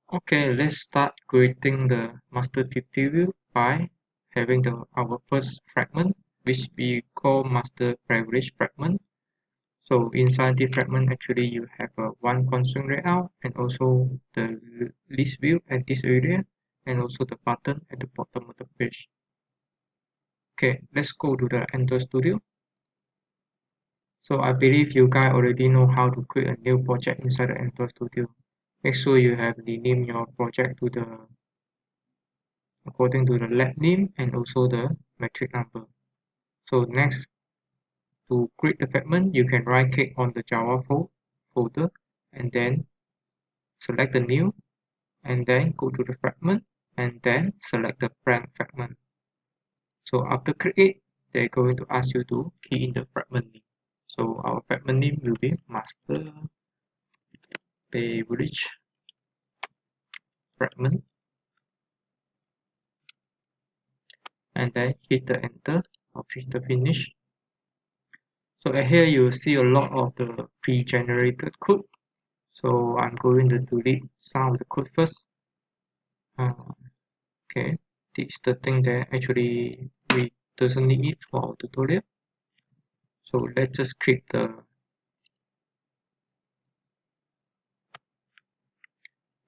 Okay, let's start creating the master view by having our first fragment, which we call master privilege fragment. So inside the fragment, actually you have one constraint layout and also the list view at this area and also the button at the bottom of the page. Okay, let's go to the Enter Studio. So I believe you guys already know how to create a new project inside the Enter Studio. Make sure you have renamed your project to the according to the lab name and also the metric number. So next, to create the fragment, you can right click on the Java folder and then select the new and then go to the fragment and then select the blank fragment. So after create, they're going to ask you to key in the fragment name. So our fragment name will be master beverage fragment and then hit the enter or hit the finish. So here you see a lot of the pre-generated code. So I'm going to delete some of the code first. Okay, this is the thing that actually we doesn't need it for our tutorial. So let's just click the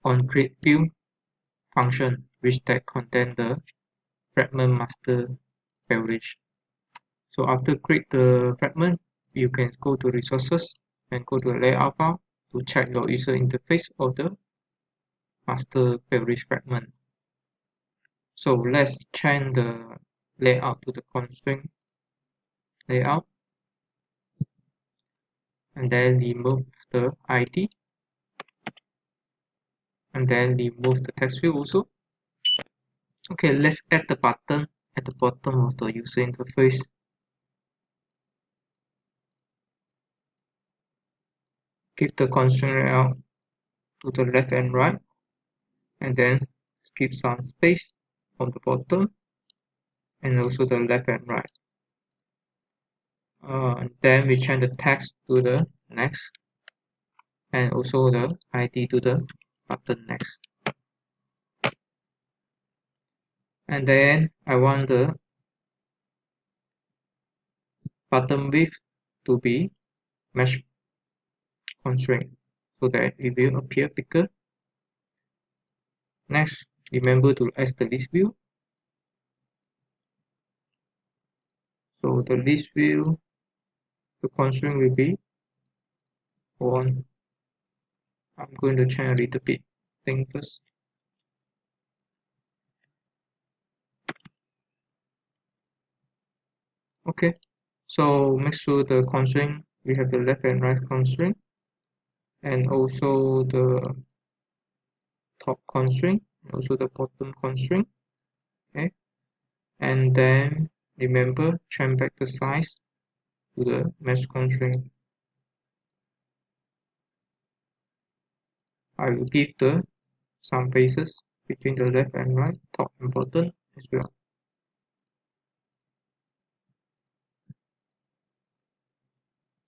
on Quickview function, which that contain the fragment master beverage. So after create the fragment, you can go to resources and go to layout file to check your user interface of the master beverage fragment. So let's change the layout to the constraint layout and then remove the ID and then remove the text field also. Okay, let's add the button at the bottom of the user interface. Give the constraint layout to the left and right and then skip some space on the bottom and also the left and right. Then we change the text to the next and also the ID to the button next. And then I want the button width to be match constraint so that it will appear bigger. Next, remember to add the list view. So the list view, the constraint will be 1. I'm going to change a little bit thing first. Okay, so make sure the constraint, we have the left and right constraint and also the top constraint, also the bottom constraint. Okay, and then remember change back the size to the mesh constraint. I will give the some spaces between the left and right, top and bottom as well.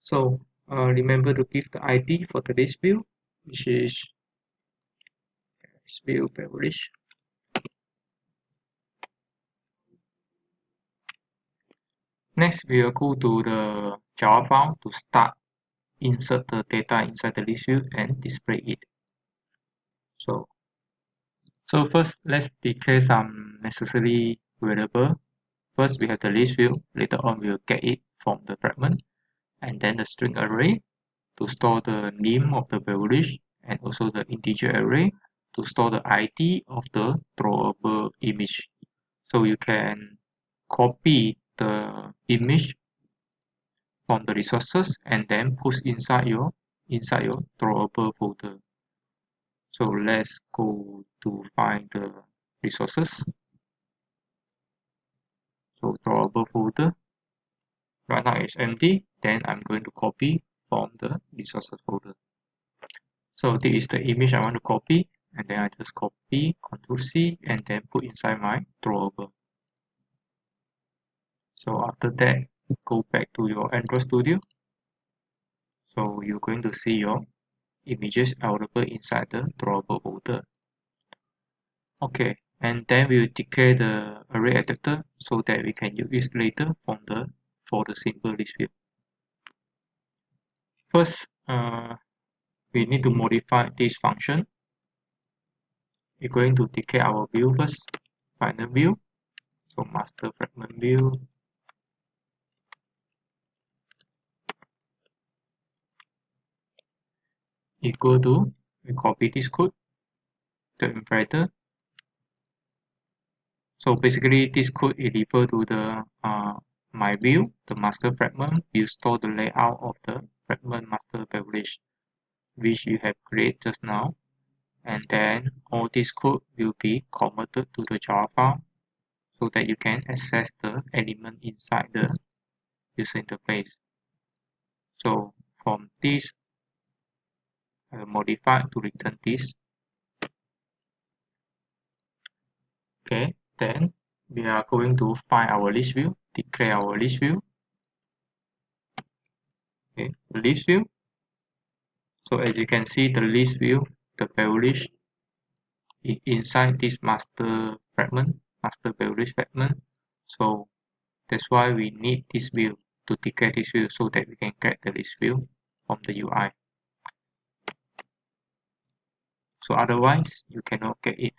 So remember to give the ID for the list view, which is list view beverage. Next, we will go to the Java file to start insert the data inside the list view and display it. So first, let's declare some necessary variable. First, we have the list view. Later on, we'll get it from the fragment, and then the string array to store the name of the beverage, and also the integer array to store the ID of the drawable image. So you can copy the image from the resources and then push inside your drawable folder. So let's go to find the resources. So drawable folder right now is empty. Then I'm going to copy from the resources folder. So this is the image I want to copy, and then I just copy, Ctrl C, and then put inside my drawable. So after that, go back to your Android Studio. So you're going to see your images available inside the drawable folder. Okay, and then we'll declare the array adapter so that we can use it later for the simple list view. First, we need to modify this function. We're going to declare our view first, final view. So master fragment view. Equal to, we copy this code, the imperator. So basically this code is refer to the my view, the master fragment. You store the layout of the fragment master beverage which you have created just now, and then all this code will be converted to the Java file so that you can access the element inside the user interface. So from this, I will modify to return this. Okay, then we are going to find our list view, declare our list view. Okay, the list view. So as you can see, the list view, the beverage is inside this master fragment, master beverage fragment. So that's why we need this view to declare this view so that we can get the list view from the UI. So otherwise, you cannot get it.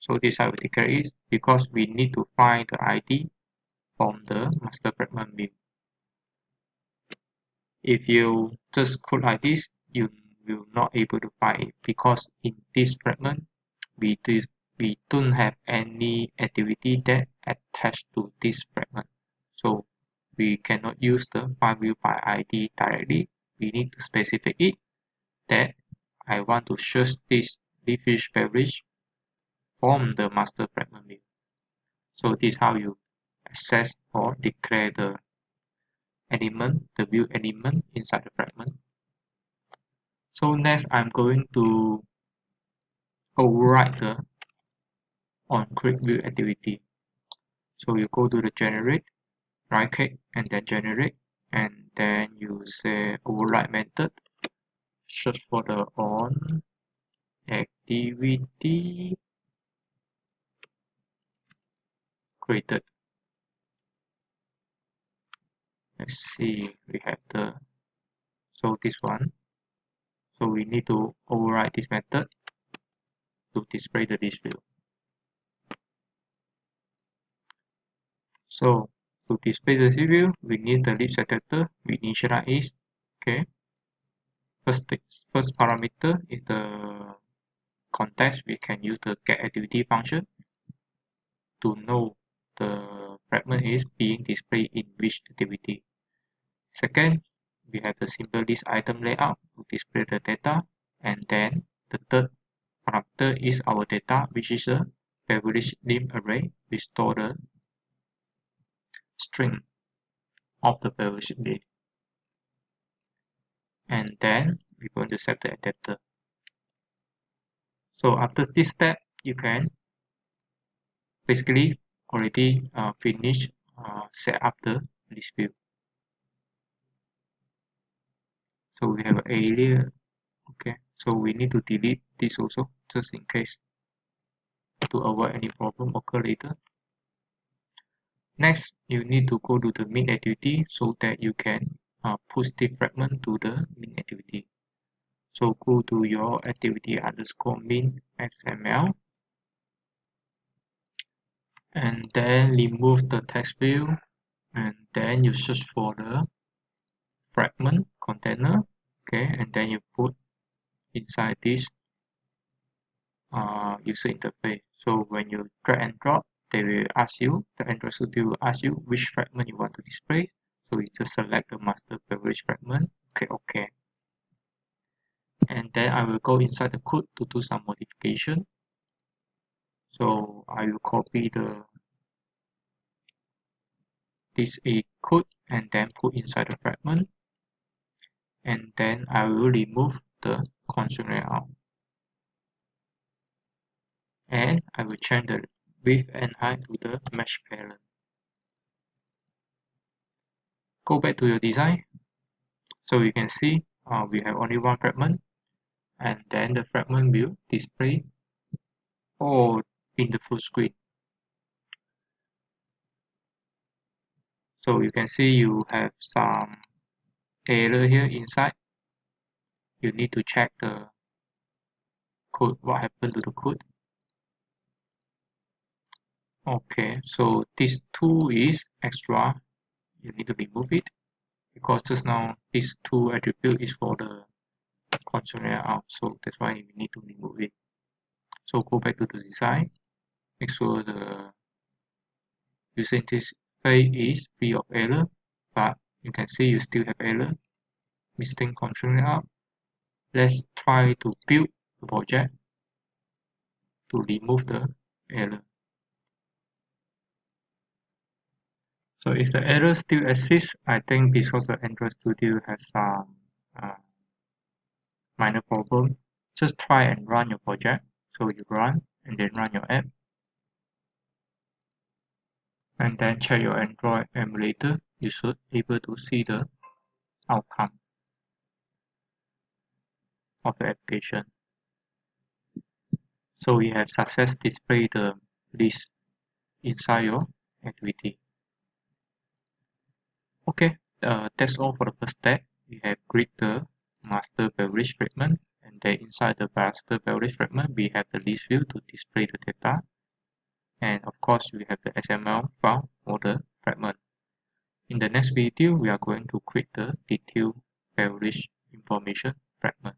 So this how we declare is because we need to find the ID from the master fragment view. If you just code like this, you will not able to find it because in this fragment we don't have any activity that attached to this fragment. So we cannot use the file view by ID directly. We need to specify it that I want to search this fish beverage from the master fragment view. So this is how you access or declare the element, the view element inside the fragment. So next I'm going to overwrite the on Quickview activity. So you go to the generate, right click and then generate, and then you say override method, search for the on activity created. Let's see, we have this one. So we need to override this method to display the list view. So to display the list view, we need the list adapter. We initialize. Okay. First parameter is the context. We can use the get activity function to know the fragment is being displayed in which activity. Second, we have the simple list item layout to display the data, and then the third parameter is our data, which is a beverage name array. We store the string of the beverage name, and then we're going to set the adapter. So after this step, you can basically already finish set up the list view. So we have an area. Okay, so we need to delete this also just in case to avoid any problem occur later. Next, you need to go to the min activity so that you can push the fragment to the min activity. So go to your activity underscore min XML and then remove the text view, and then you search for the fragment container. Okay, and then you put inside this user interface. So when you drag and drop, they will ask you, the Android Studio will ask you which fragment you want to display. So you just select the master beverage fragment, click OK. And then I will go inside the code to do some modification. So I will copy this a code and then put inside the fragment. And then I will remove the constraint layout. And I will change the width and height to the mesh parent. Go back to your design. So you can see we have only one fragment, and then the fragment will display all in the full screen. So you can see you have some error here inside. You need to check the code, what happened to the code. Okay, so this 2 is extra. You need to remove it because just now this 2 attribute is for the console layout, so that's why we need to remove it. So go back to the design, make sure the user interface is free of error, but you can see you still have error, missing console layout. Let's try to build the project to remove the error. So if the error still exists, I think because the Android Studio has some minor problem, just try and run your project. So you run and then run your app, and then check your Android emulator. You should be able to see the outcome of the application. So we have success displayed the list inside your activity. Okay, that's all for the first step. We have created the master beverage fragment, and then inside the master beverage fragment, we have the list view to display the data. And of course, we have the XML file for the fragment. In the next video, we are going to create the detailed beverage information fragment.